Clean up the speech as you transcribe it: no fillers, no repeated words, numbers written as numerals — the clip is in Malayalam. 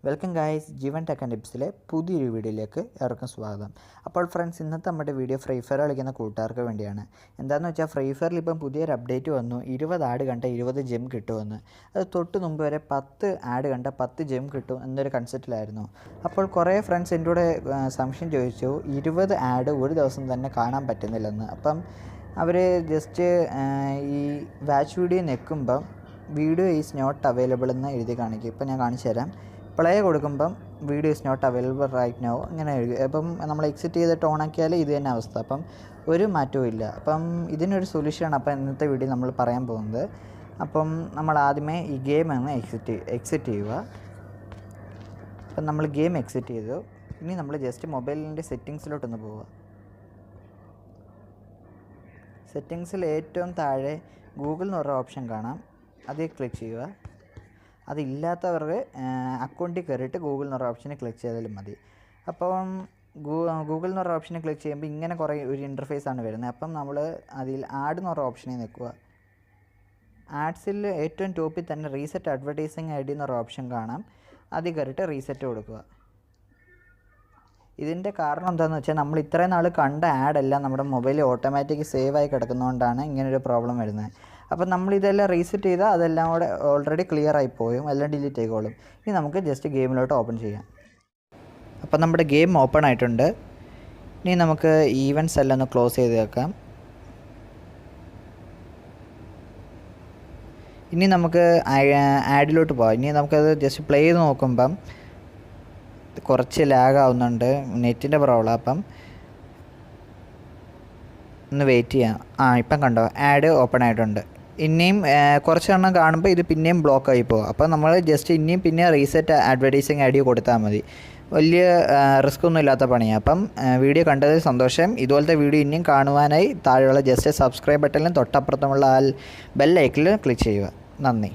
Welcome guys, Jeevan tech and ടിപ്സിലെ പുതിയൊരു വീഡിയോയിലേക്ക് ഏവർക്കും സ്വാഗതം. അപ്പോൾ ഫ്രണ്ട്സ്, ഇന്നത്തെ നമ്മുടെ വീഡിയോ ഫ്രീ ഫയർ കളിക്കുന്ന കൂട്ടുകാർക്ക് വേണ്ടിയാണ്. എന്താണെന്ന് വെച്ചാൽ ഫ്രീ ഫയറിൽ ഇപ്പം പുതിയൊരു അപ്ഡേറ്റ് വന്നു. 20 ആഡ് കണ്ട 20 ജെം കിട്ടുമെന്ന്. അത് തൊട്ട് മുമ്പ് വരെ 10 ആഡ് കണ്ട 10 ജെം കിട്ടും എന്നൊരു കൺസെപ്റ്റിലായിരുന്നു. അപ്പോൾ കുറേ ഫ്രണ്ട്സ് എൻ്റെ കൂടെ സംശയം ചോദിച്ചു, 20 ആഡ് ഒരു ദിവസം തന്നെ കാണാൻ പറ്റുന്നില്ലെന്ന്. അപ്പം അവർ ജസ്റ്റ് ഈ വാച്ച് വീഡിയോ ഞെക്കുമ്പം വീഡിയോ ഈസ് നോട്ട് അവൈലബിൾ എന്ന് എഴുതി കാണിക്കും. ഇപ്പം ഞാൻ കാണിച്ചു തരാം. പ്ലേ കൊടുക്കുമ്പം video is not available right now ഇങ്ങനെ എഴുതി. അപ്പം നമ്മൾ എക്സിറ്റ് ചെയ്തിട്ട് ഓണാക്കിയാൽ ഇത് തന്നെ അവസ്ഥ. അപ്പം ഒരു മാറ്റവും ഇല്ല. അപ്പം ഇതിനൊരു സൊല്യൂഷനാണ് അപ്പം ഇന്നത്തെ വീഡിയോ നമ്മൾ പറയാൻ പോകുന്നത്. അപ്പം നമ്മൾ ആദ്യമേ ഈ ഗെയിം ഒന്ന് എക്സിറ്റ് ചെയ്യുക. അപ്പം നമ്മൾ ഗെയിം എക്സിറ്റ് ചെയ്തു. ഇനി നമ്മൾ ജസ്റ്റ് മൊബൈലിൻ്റെ സെറ്റിങ്സിലോട്ടൊന്ന് പോവുക. സെറ്റിങ്സിൽ ഏറ്റവും താഴെ ഗൂഗിൾ എന്ന് പറഞ്ഞ ഓപ്ഷൻ കാണാം. അതിൽ ക്ലിക്ക് ചെയ്യുക. അതില്ലാത്തവർക്ക് അക്കൗണ്ടിൽ കയറിയിട്ട് ഗൂഗിൾ എന്ന് പറഞ്ഞ ഓപ്ഷനെ ക്ലിക്ക് ചെയ്താലും മതി. അപ്പം ഗൂഗിൾ എന്ന് പറഞ്ഞ ഓപ്ഷനെ ക്ലിക്ക് ചെയ്യുമ്പോൾ ഇങ്ങനെ കുറേ ഒരു ഇൻ്റർഫേസാണ് വരുന്നത്. അപ്പം നമ്മൾ അതിൽ ആഡ് എന്ന് പറഞ്ഞ ഓപ്ഷനിൽ നിൽക്കുക. ആഡ്സിൽ ഏറ്റവും ടോപ്പിൽ തന്നെ റീസെറ്റ് അഡ്വർടൈസിങ് ഐ ഡി എന്ന് പറഞ്ഞ ഓപ്ഷൻ കാണാം. അതിൽ കയറിയിട്ട് റീസെറ്റ് കൊടുക്കുക. ഇതിൻ്റെ കാരണം എന്താണെന്ന് വെച്ചാൽ നമ്മൾ ഇത്രയും നാൾ കണ്ട ആഡെല്ലാം നമ്മുടെ മൊബൈലിൽ ഓട്ടോമാറ്റിക് സേവ് ആയി കിടക്കുന്നതുകൊണ്ടാണ് ഇങ്ങനൊരു പ്രോബ്ലം വരുന്നത്. അപ്പം നമ്മളിതെല്ലാം റീസെറ്റ് ചെയ്താൽ അതെല്ലാം കൂടെ ഓൾറെഡി ക്ലിയർ ആയി പോയും, എല്ലാം ഡിലീറ്റ് ആയിക്കോളും. ഇനി നമുക്ക് ജസ്റ്റ് ഗെയിമിലോട്ട് ഓപ്പൺ ചെയ്യാം. അപ്പം നമ്മുടെ ഗെയിം ഓപ്പൺ ആയിട്ടുണ്ട്. ഇനി നമുക്ക് ഈവൻറ്റ്സ് എല്ലാം ഒന്ന് ക്ലോസ് ചെയ്ത് വെക്കാം. ഇനി നമുക്ക് ആഡിലോട്ട് പോകാം. ഇനി നമുക്കത് ജസ്റ്റ് പ്ലേ ചെയ്ത് നോക്കുമ്പം കുറച്ച് ലാഗ് ആവുന്നുണ്ട്, നെറ്റിൻ്റെ പ്രോബ്ലം. അപ്പം ഒന്ന് വെയിറ്റ് ചെയ്യാം. ഇപ്പം കണ്ടോ, ആഡ് ഓപ്പൺ ആയിട്ടുണ്ട്. ഇനിയും കുറച്ചെണ്ണം കാണുമ്പോൾ ഇത് പിന്നെയും ബ്ലോക്ക് ആയി പോകും. അപ്പോൾ നമ്മൾ ജസ്റ്റ് ഇനിയും പിന്നെ റീസെറ്റ് അഡ്വർടൈസിങ് ഐ ഡി കൊടുത്താൽ മതി. വലിയ റിസ്ക് ഒന്നും ഇല്ലാത്ത പണിയാണ്. അപ്പം വീഡിയോ കണ്ടതിൽ സന്തോഷം. ഇതുപോലത്തെ വീഡിയോ ഇനിയും കാണുവാനായി താഴെയുള്ള ജസ്റ്റ് സബ്സ്ക്രൈബ് ബട്ടണിലും തൊട്ടപ്പുറത്തുമുള്ള ആ ബെൽ ഐക്കണിൽ ക്ലിക്ക് ചെയ്യുക. നന്ദി.